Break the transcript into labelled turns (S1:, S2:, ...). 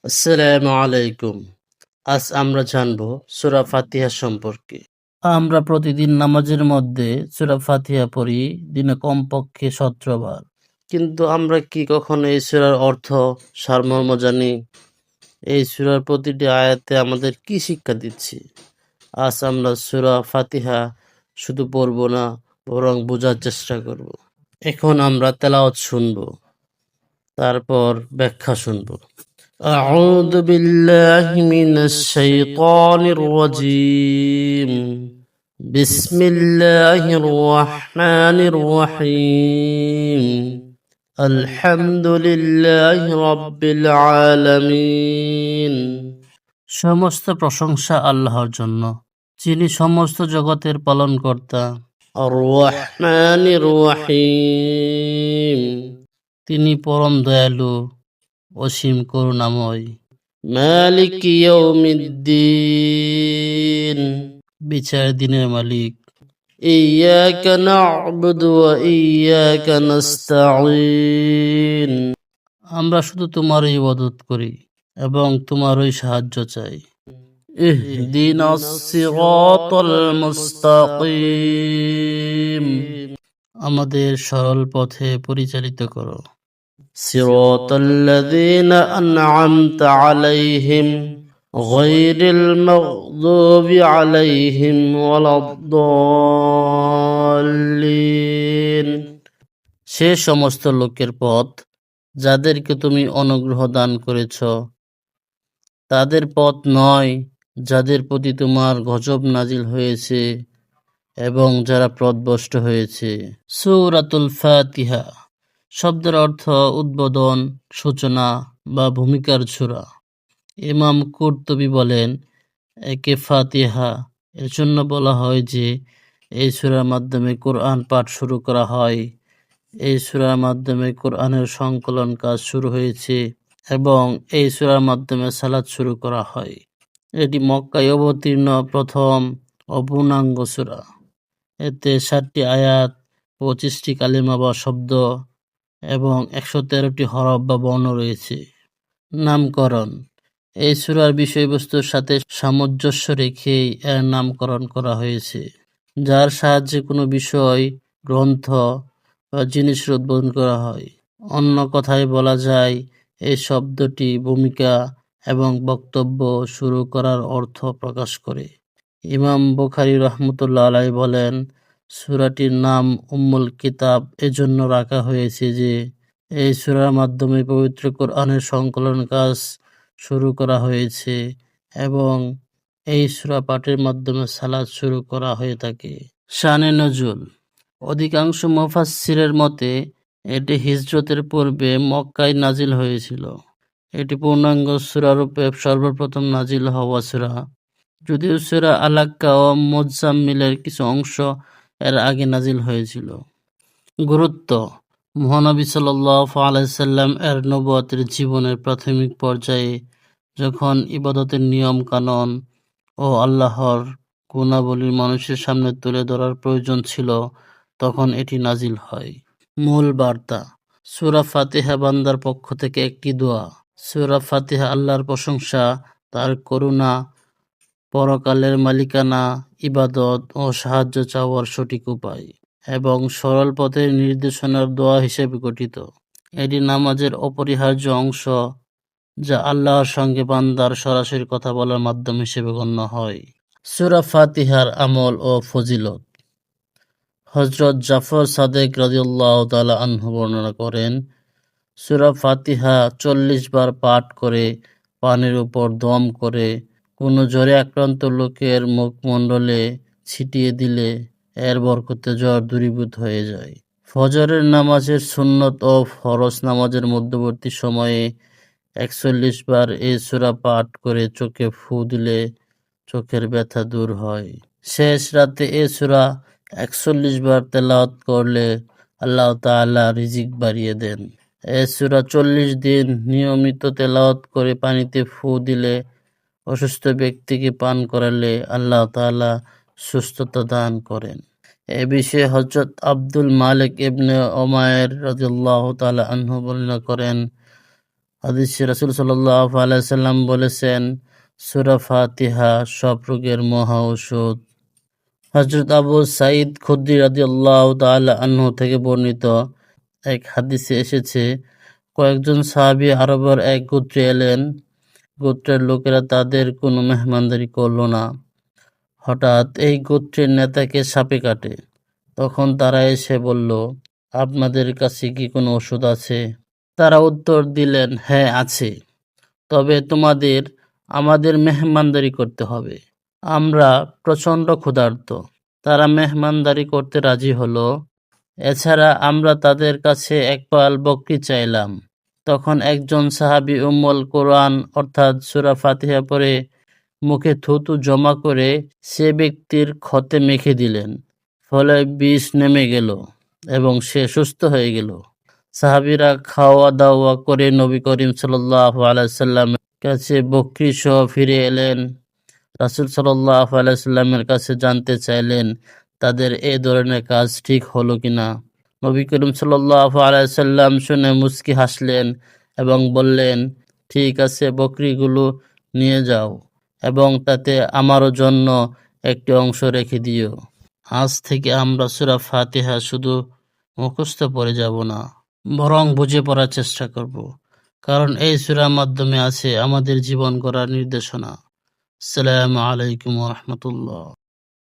S1: আসসালামু আলাইকুম। আজ আমরা জানব সূরা ফাতিহা সম্পর্কে। আমরা প্রতিদিন নামাজের মধ্যে সূরা ফাতিহা পড়ি, দিনে কমপক্ষে ১৭ বার। কিন্তু আমরা কি কখনো এই সূরার অর্থ, সারমর্ম জানি? এই সূরার প্রতিটি আয়াতে আমাদের কি শিক্ষা দিচ্ছে? আজ আমরা সূরা ফাতিহা শুধু পড়ব না, বরং বোঝার চেষ্টা করব। এখন আমরা তেলাওয়াত শুনব, তারপর ব্যাখ্যা শুনব। أعوذ بالله من الشيطان الرجيم. بسم الله الرحمن الرحيم. الحمد لله رب العالمين. সমস্ত প্রশংসা আল্লাহর জন্য, যিনি সমস্ত জগতের পালনকর্তা। আর রহমানির রহিম, তিনি পরম দয়ালু, অসীম করুণাময়। মালিক ইয়াউমিদ্দিন, বিচার দিনের মালিক। ইয়াকা না'বুদু ওয়া ইয়াকা নাস্তাঈন, আমরা শুধু তোমারই ইবাদত করি এবং তোমারই সাহায্য চাই। ইহদিনাস সিরাতাল মুস্তাকিম, আমাদের সরল পথে পরিচালিত করো। صراط الذين أنعمت عليهم غير المغضوب عليهم ولا الضالين, সে সমস্ত লোকের পথ যাদেরকে তুমি অনুগ্রহ দান করেছ, তাদের পথ নয় যাদের প্রতি তোমার গজব নাজিল হয়েছে এবং যারা পথভ্রষ্ট হয়েছে। সূরাতুল ফাতিহা শব্দের অর্থ উদ্বোধন, সূচনা বা ভূমিকার সূরা। ইমাম কুরতুবী বলেন, একে ফাতিহা এর জন্য বলা হয় যে এই সূরার মাধ্যমে কোরআন পাঠ শুরু করা হয়। এই সূরার মাধ্যমে কোরআনের সংকলন কাজ শুরু হয়েছে এবং এই সূরার মাধ্যমে সালাত শুরু করা হয়। এটি মক্কায় অবতীর্ণ প্রথম ও পূর্ণাঙ্গ সূরা। এতে ৭টি আয়াত, ২৫টি কালিমা বা শব্দ এবং ১১৩টি হরফ বা বর্ণ রয়েছে। নামকরণ, এই সূরার বিষয়বস্তুর সাথে সামঞ্জস্য রেখেই এর নামকরণ করা হয়েছে, যার সাহায্যে কোনো বিষয়, গ্রন্থ বা জিনিসের উদ্বোধন করা হয়। অন্য কথায় বলা যায়, এই শব্দটি ভূমিকা এবং বক্তব্য শুরু করার অর্থ প্রকাশ করে। ইমাম বুখারী রাহমাতুল্লাহ আলাইহি বলেন, সূরাটির নাম উম্মুল কিতাব এজন্য রাখা হয়েছে যে এই সূরার মাধ্যমে পবিত্র কোরআনের সংকলন কাজ শুরু করা হয়েছে এবং এই সূরা পাঠের মাধ্যমে সালাত শুরু করা হয়ে থাকে। শানে নজুল, অধিকাংশ মুফাসসিরের মতে এটি হিজরতের পূর্বে মক্কায় নাজিল হয়েছিল। এটি পূর্ণাঙ্গ সূরা রূপে সর্বপ্রথম নাজিল হওয়া সূরা, যদিও সূরা আলাক্কা ও মুজাম্মিলের কিছু অংশ এর আগে নাজিল হয়েছিল। গুরুত্ব, মহানবী সাল্লাল্লাহু আলাইহি সাল্লাম এর নবুয়তের জীবনের প্রাথমিক পর্যায়ে যখন ইবাদতের নিয়ম কানুন ও আল্লাহর গুণাবলী মানুষের সামনে তুলে ধরার প্রয়োজন ছিল, তখন এটি নাজিল হয়। মূল বার্তা, সূরা ফাতিহা বান্দার পক্ষ থেকে একটি দোয়া। সূরা ফাতিহা আল্লাহর প্রশংসা, তার করুণা, পরকালের মালিকানা, ইবাদত ও সাহায্য চাওয়ার সঠিক উপায় এবং সরল পথের নির্দেশনার দোয়া হিসেবে গঠিত। এটি নামাজের অপরিহার্য অংশ, যা আল্লাহর সঙ্গে বান্দার সরাসরি কথা বলার মাধ্যম হিসেবে গণ্য হয়। সূরা ফাতিহার আমল ও ফজিলত। হযরত জাফর সাদেক রাদিয়াল্লাহু তাআলা আনহু বর্ণনা করেন, সূরা ফাতিহা ৪০ বার পাঠ করে পানির উপর দম করে কোনো জ্বরে আক্রান্ত লোকের মুখমণ্ডলে ছিটিয়ে দিলে এর বরকতে জ্বর দূরীভূত হয়ে যায়। ফজরের নামাজের সুন্নত ও ফরজ নামাজের মধ্যবর্তী সময়ে ৪১ বার এই সূরা পাঠ করে চোখে ফু দিলে চোখের ব্যথা দূর হয়। শেষ রাতে এ সূরা ৪১ বার তেলাওয়াত করলে আল্লাহ তাআলা রিজিক বাড়িয়ে দেন। এ সূরা ৪০ দিন নিয়মিত তেলাওয়াত করে পানিতে ফু দিলে, অসুস্থ ব্যক্তিকে পান করালে আল্লাহ তাআলা সুস্থতা দান করেন। এ বিষয়ে হযরত আব্দুল মালিক ইবনে উমাইর রাদিয়াল্লাহু তাআলা আনহু বর্ণনা করেন, হাদিসে রাসূল সাল্লাল্লাহু আলাইহি সাল্লাম বলেছেন, সূরা ফাতিহা সব রোগের মহা ঔষধ। হযরত আবু সাঈদ খুদরি রাদিয়াল্লাহু তাআলা আনহু থেকে বর্ণিত এক হাদিসে এসেছে, কয়েকজন সাহাবী আরবের এক গোত্রে এলেন। গোত্রের লোকেরা তাদের কোনো মেহমানদারি করল না। হঠাৎ এই গোত্রের নেতাকে সাপে কাটে। তখন তারা এসে বলল, আপনাদের কাছে কি কোনো ওষুধ আছে? তারা উত্তর দিলেন, হ্যাঁ আছে, তবে তোমাদের আমাদের মেহমানদারি করতে হবে। আমরা প্রচণ্ড ক্ষুধার্ত। তারা মেহমানদারি করতে রাজি হলো। এছাড়া আমরা তাদের কাছে এক পাল বকরি চাইলাম। তখন একজন সাহাবী উম্মুল কোরআন অর্থাৎ সূরা ফাতিহা পড়ে মুখে থুতু জমা করে সে ব্যক্তির ক্ষতে মেখে দিলেন। ফলে বিষ নেমে গেল এবং সে সুস্থ হয়ে গেল। সাহাবীরা খাওয়া দাওয়া করে নবী করিম সাল্লাল্লাহু আলাইহি সাল্লামের কাছে বকরি সহ ফিরে এলেন। রাসূল সাল্লাল্লাহু আলাইহি সাল্লামের কাছে জানতে চাইলেন তাদের এ ধরনের কাজ ঠিক হলো কিনা। নবী করিম সাল্লাল্লাহু আলাইহি সাল্লাম শুনে মুচকি হাসলেন এবং বললেন, ঠিক আছে, বকরিগুলো নিয়ে যাও এবং তাতে আমারও জন্য একটি অংশ রেখে দিও। আজ থেকে আমরা সূরা ফাতিহা শুধু মুখস্থ পড়ে যাব না, বরং বুঝে পড়ার চেষ্টা করব, কারণ এই সূরার মাধ্যমে আছে আমাদের জীবন গড়ার নির্দেশনা। আসসালামু আলাইকুম ওয়া রাহমাতুল্লাহ।